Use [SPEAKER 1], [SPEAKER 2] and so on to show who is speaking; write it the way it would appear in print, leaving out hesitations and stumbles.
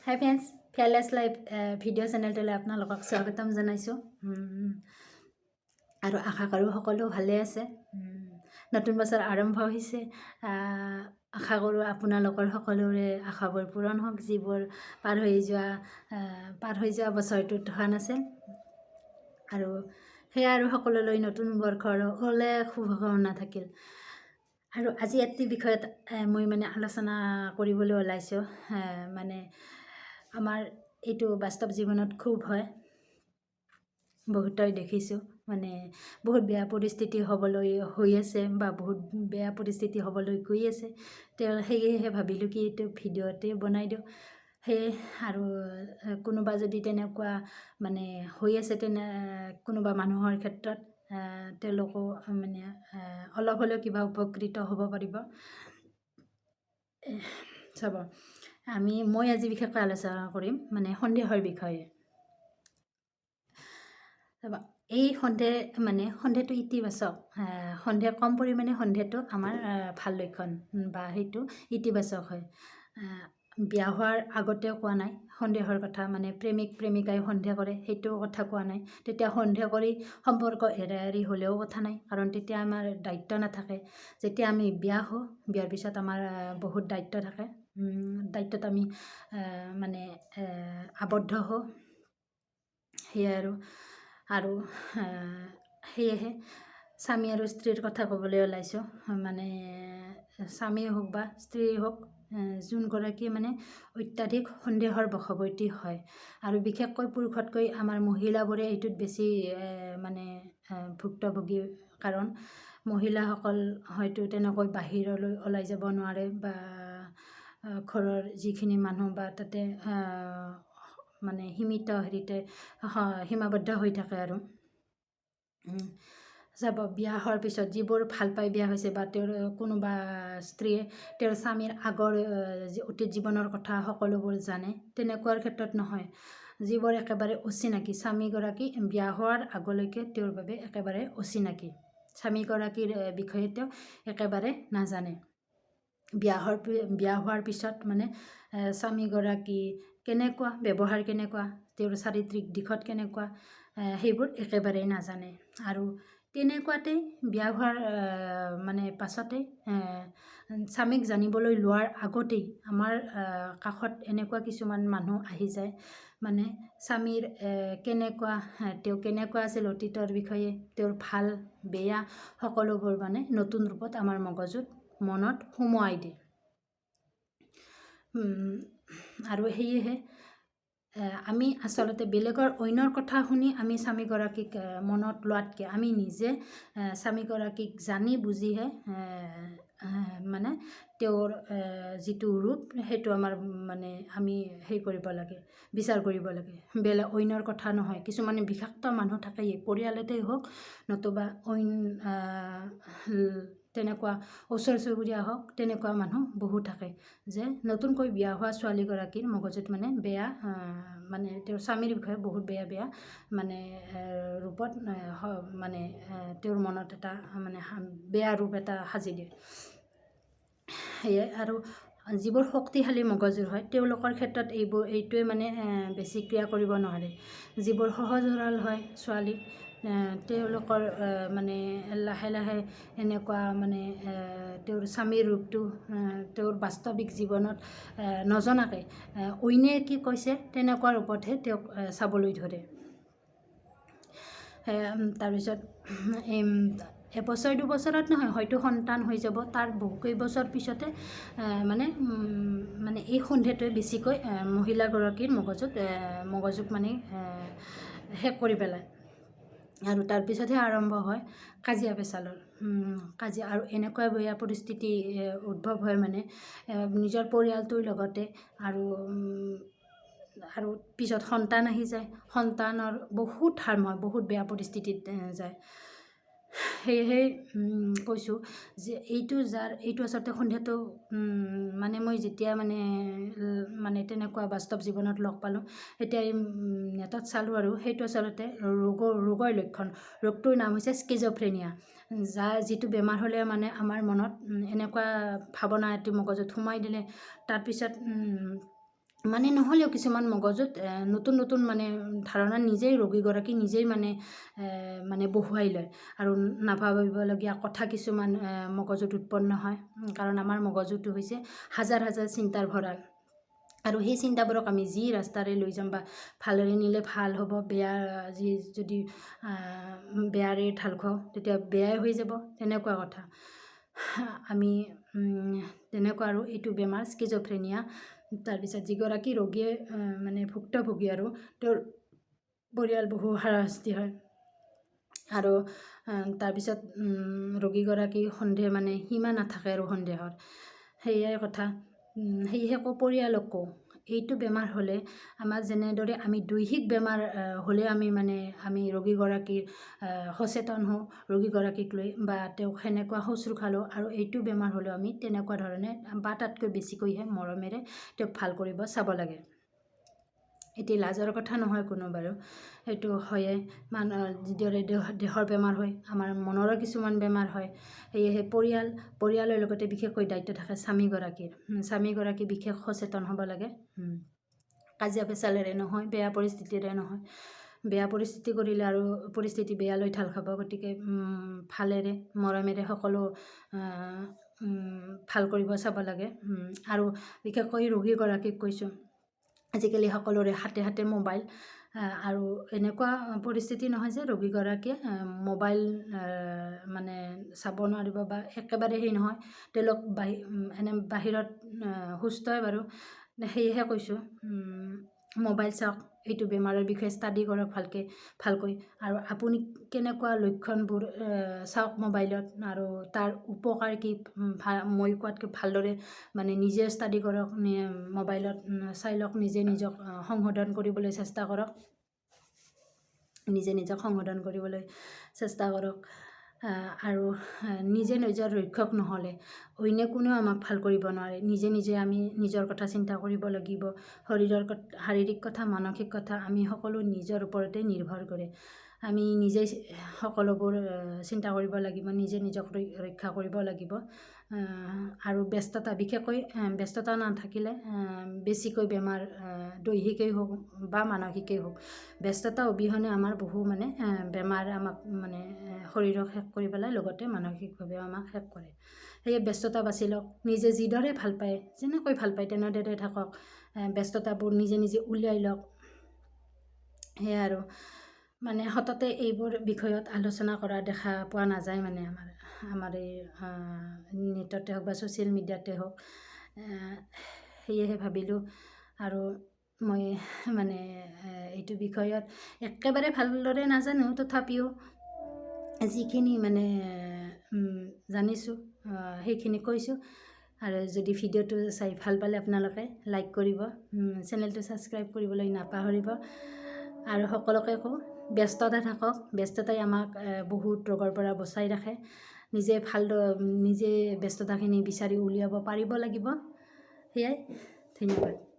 [SPEAKER 1] হাই friends, ফেয়াৰলেছ life video' চেনেলটোলৈ আপোনালোকক স্বাগতম জনাইছোঁ। আৰু আশা কৰোঁ সকলো ভালে আছে। নতুন বছৰ আৰম্ভ হৈছে। আশা কৰোঁ আপোনালোকৰ সকলোৰে আশাবোৰ পূৰণ হওক, যিবোৰ পাৰ হৈ যোৱা বছৰটোত হোৱা নাছিল। আৰু সেয়া আৰু সকলোলৈ নতুন বৰ্ষৰ অলেখ শুভকামনা থাকিল। আৰু আজি এটি বিষয়ত মই আলোচনা কৰিবলৈ ওলাইছোঁ। আমাৰ এইটো বাস্তৱ জীৱনত খুব হয়, বহুতই দেখিছোঁ। বহুত বেয়া পৰিস্থিতি হৈ আছে বা বহুত বেয়া পৰিস্থিতি হ'বলৈ গৈ আছে। সেয়েহে ভাবিলোঁ কি এইটো ভিডিঅ'তে বনাই দিওঁ। সেয়ে আৰু কোনোবা যদি তেনেকুৱা হৈ আছে, কোনোবা মানুহৰ ক্ষেত্ৰত তেওঁলোকো অলপ হ'লেও কিবা উপকৃত হ'ব পাৰিব। চাব, মই আজি বিশেষকৈ আলোচনা কৰিম সন্দেহৰ বিষয়ে। এই সন্দেহটো ইতিবাচক। সন্দেহ কম পৰিমাণে সন্দেহটো আমাৰ ভাল লক্ষণ বা সেইটো ইতিবাচক হয়। বিয়া হোৱাৰ আগতেও কোৱা নাই সন্দেহৰ কথা, প্ৰেমিক প্ৰেমিকাই সন্দেহ কৰে সেইটো কথা কোৱা নাই। তেতিয়া সন্দেহ কৰি সম্পৰ্ক এৰি হ'লেও কথা নাই, কাৰণ তেতিয়া আমাৰ দায়িত্ব নাথাকে। যেতিয়া আমি বিয়া হওঁ, বিয়াৰ পিছত আমাৰ বহুত দায়িত্ব থাকে। দায়িত্বত আমি আবদ্ধ হওঁ। সেয়াই আৰু সেয়েহে স্বামী আৰু স্ত্ৰীৰ কথা ক'বলৈ ওলাইছোঁ। স্বামী হওক বা স্ত্ৰী হওক, যোনগৰাকী অত্যাধিক সন্দেহৰ বশৱৰ্তী হয়। আৰু বিশেষকৈ পুৰুষতকৈ আমাৰ মহিলাবোৰে এইটোত বেছি ভুক্তভোগী, কাৰণ মহিলাসকল হয়তো তেনেকৈ বাহিৰলৈ ওলাই যাব নোৱাৰে, বা ঘৰৰ যিখিনি মানুহ বা তাতে সীমাবদ্ধ হৈ থাকে। আৰু চাব, বিয়া হোৱাৰ পিছত যিবোৰ ভাল পাই বিয়া হৈছে, বা তেওঁৰ কোনোবা স্ত্ৰীয়ে তেওঁৰ স্বামীৰ আগৰ অতীত জীৱনৰ কথা সকলোবোৰ জানে, তেনেকুৱাৰ ক্ষেত্ৰত নহয়। যিবোৰ একেবাৰে অচিনাকি, স্বামীগৰাকী বিয়া হোৱাৰ আগলৈকে তেওঁৰ বাবে একেবাৰে অচিনাকি, স্বামীগৰাকীৰ বিষয়ে তেওঁ একেবাৰে নাজানে। বিয়া হোৱাৰ পিছত স্বামীগৰাকী কেনেকুৱা, ব্যৱহাৰ কেনেকুৱা, তেওঁৰ চাৰিত্ৰিক দিশত কেনেকুৱা, সেইবোৰ একেবাৰেই নাজানে। আৰু তেনেকুৱাতেই বিয়া হোৱাৰ পাছতেই স্বামীক জানিবলৈ লোৱাৰ আগতেই আমাৰ কাষত এনেকুৱা কিছুমান মানুহ আহি যায়, স্বামীৰ তেওঁ কেনেকুৱা আছিল অতীতৰ বিষয়ে, তেওঁৰ ভাল বেয়া সকলোবোৰ নতুন ৰূপত আমাৰ মনত সুমুৱাই দিয়ে। আৰু সেয়েহে আমি আচলতে বেলেগৰ অন্যৰ কথা শুনি আমি স্বামীগৰাকীক মনত লোৱাতকৈ আমি নিজে স্বামীগৰাকীক জানি বুজিহে তেওঁৰ যিটো ৰূপ, সেইটো আমাৰ আমি কৰিব লাগে, বিচাৰ কৰিব লাগে। অন্যৰ কথা নহয়। কিছুমানে বিষাক্ত মানুহ থাকেই, পৰিয়ালতেই হওক নতুবা তেনেকুৱা ওচৰ চুবুৰীয়া হওক, তেনেকুৱা মানুহ বহুত থাকে, যে নতুনকৈ বিয়া হোৱা ছোৱালীগৰাকীৰ মগজুত বেয়া তেওঁৰ স্বামীৰ বিষয়ে বহুত বেয়া ৰূপত তেওঁৰ মনত এটা বেয়া ৰূপ এটা সাজি দিয়ে। সেয়ে আৰু যিবোৰ শক্তিশালী মগজুৰ হয়, তেওঁলোকৰ ক্ষেত্ৰত এইটোৱে বেছি ক্ৰিয়া কৰিব নোৱাৰে। যিবোৰ সহজ সৰল হয় ছোৱালী, তেওঁলোকৰ লাহে লাহে এনেকুৱা তেওঁৰ স্বামীৰ ৰূপটো তেওঁৰ বাস্তৱিক জীৱনত নজনাকৈ অন্যে কি কৈছে তেনেকুৱা ৰূপতহে তেওঁক চাবলৈ ধৰে। তাৰপিছত এবছৰ দুবছৰত নহয়, হয়তো সন্তান হৈ যাব, তাৰ বহু কেইবছৰ পিছতে এই সন্দেহটোৱে বেছিকৈ মহিলাগৰাকীৰ মগজুক শেষ কৰি পেলায়। আৰু তাৰপিছতহে আৰম্ভ হয় কাজিয়া পেচালৰ। আৰু এনেকুৱা বেয়া পৰিস্থিতি উদ্ভৱ হয় নিজৰ পৰিয়ালটোৰ লগতে, আৰু পিছত সন্তান আহি যায়, সন্তানৰ বহুত হাৰ্ম হয়, বহুত বেয়া পৰিস্থিতিত যায়। সেয়েহে কৈছোঁ যে এইটো আচলতে সন্দেহটো মই যেতিয়া তেনেকুৱা বাস্তৱ জীৱনত লগ পালোঁ, তেতিয়া নেটত চালোঁ, আৰু সেইটো আচলতে ৰোগৰ লক্ষণ। ৰোগটোৰ নাম হৈছে স্কিজ'ফ্ৰেনিয়া। যিটো বেমাৰ হ'লে আমাৰ মনত এনেকুৱা ভাৱনা এটি মগজুত সোমাই দিলে, তাৰপিছত মানে নহ'লেও কিছুমান মগজুত নতুন নতুন মানে ধাৰণা নিজেই ৰোগীগৰাকী নিজেই মানে বহুৱাই লয় আৰু নাভাবিবলগীয়া কথা কিছুমান মগজুত উৎপন্ন হয়। কাৰণ আমাৰ মগজুটো হৈছে হাজাৰ হাজাৰ চিন্তাৰ ভঁৰাল। আৰু সেই চিন্তাবোৰক আমি যি ৰাস্তাৰে লৈ যাম বা ভালেৰে নিলে ভাল হ'ব, যদি বেয়াৰে ঢাল খুৱাওঁ তেতিয়া বেয়াই হৈ যাব, তেনেকুৱা কথা। আমি তেনেকুৱা আৰু এইটো বেমাৰ স্কিজোফ্ৰেনিয়া। তাৰপিছত যিগৰাকী ৰোগীয়ে মানে ভুক্তভোগী আৰু তেওঁৰ পৰিয়াল বহু হাৰাশাস্তি হয়। আৰু তাৰপিছত ৰোগীগৰাকী সন্দেহ মানে সীমা নাথাকে আৰু সন্দেহৰ, সেয়াই কথা। সেয়েহে কওঁ পৰিয়ালকো এইটো বেমাৰ হ'লে আমাৰ যেনেদৰে আমি দৈহিক বেমাৰ হ'লে আমি ৰোগীগৰাকীৰ সচেতন হওঁ ৰোগীগৰাকীক লৈ বা তেওঁক সেনেকুৱা শুশ্ৰূষা লওঁ, আৰু এইটো বেমাৰ হ'লেও আমি তেনেকুৱা ধৰণে বা তাতকৈ বেছিকৈহে মৰমেৰে তেওঁক ভাল কৰিব চাব লাগে। এতিয়া লাজৰ কথা নহয় কোনো বাৰু, সেইটো হয়ে। যিদৰে দেহৰ বেমাৰ হয়, আমাৰ মনৰো কিছুমান বেমাৰ হয়। সেয়েহে পৰিয়ালৰ লগতে বিশেষকৈ দায়িত্ব থাকে স্বামীগৰাকী বিশেষ সচেতন হ'ব লাগে। কাজিয়া পেচালেৰে নহয়, বেয়া পৰিস্থিতিৰে নহয়। বেয়া পৰিস্থিতি কৰিলে আৰু পৰিস্থিতি বেয়ালৈ ঢাল খাব। গতিকে ভালেৰে মৰমেৰে সকলো ভাল কৰিব চাব লাগে। আৰু বিশেষকৈ ৰোগীগৰাকীক কৈছোঁ, আজিকালি সকলোৰে হাতে হাতে মোবাইল, আৰু এনেকুৱা পৰিস্থিতি নহয় যে ৰোগীগৰাকীয়ে মোবাইল মানে চাব নোৱাৰিব বা একেবাৰে সেই নহয়, তেওঁলোক এনে বাহিৰত সুস্থই বাৰু। সেয়েহে কৈছোঁ মোবাইল চাওক, এইটো বেমাৰৰ বিষয়ে ষ্টাডি কৰক ভালকৈ, আৰু আপুনি কেনেকুৱা লক্ষণবোৰ চাওক মোবাইলত, আৰু তাৰ উপকাৰ কি মই কোৱাতকৈ ভালদৰে মানে নিজে ষ্টাডি কৰক, মোবাইলত চাই লওক, নিজক সংশোধন কৰিবলৈ চেষ্টা কৰক, নিজক সংশোধন কৰিবলৈ চেষ্টা কৰক। আৰু নিজে নিজৰ ৰক্ষক নহ'লে অন্য কোনেও আমাক ভাল কৰিব নোৱাৰে। নিজে আমি নিজৰ কথা চিন্তা কৰিব লাগিব। শাৰীৰিক কথা, মানসিক কথা আমি সকলো নিজৰ ওপৰতে নিৰ্ভৰ কৰে। আমি নিজেই সকলোবোৰ চিন্তা কৰিব লাগিব, নিজক ৰক্ষা কৰিব লাগিব। আৰু বিশেষকৈ ব্যস্ততা নাথাকিলে বেছিকৈ বেমাৰ দৈহিকেই হওক বা মানসিকেই হওক, ব্যস্ততা অবিহনে আমাৰ বহু বেমাৰ আমাক শৰীৰক শেষ কৰি পেলাই, লগতে মানসিকভাৱেও আমাক শেষ কৰে। সেয়ে ব্যস্ততা বাছি লওক, নিজে যিদৰে ভাল পায়, যেনেকৈ ভাল পায় তেনেদৰে থাকক, ব্যস্ততাবোৰ নিজে উলিয়াই লওক। সেয়াই আৰু সততে এইবোৰ বিষয়ত আলোচনা কৰা দেখা পোৱা নাযায় আমাৰ এই নেটতে হওক বা ছ'চিয়েল মিডিয়াতে হওক। সেয়েহে ভাবিলোঁ আৰু মই এইটো বিষয়ত একেবাৰে ভালদৰে নাজানো, তথাপিও যিখিনি জানিছোঁ সেইখিনি কৈছোঁ। আৰু যদি ভিডিঅ'টো চাই ভাল পালে আপোনালোকে লাইক কৰিব, চেনেলটো ছাবস্ক্ৰাইব কৰিবলৈ নাপাহৰিব। আৰু সকলোকে কওঁ ব্যস্ততা থাকক, ব্যস্ততাই আমাক বহুত ৰোগৰ পৰা বচাই ৰাখে। নিজে ব্যস্ততাখিনি বিচাৰি উলিয়াব পাৰিব লাগিব। সেয়াই, ধন্যবাদ।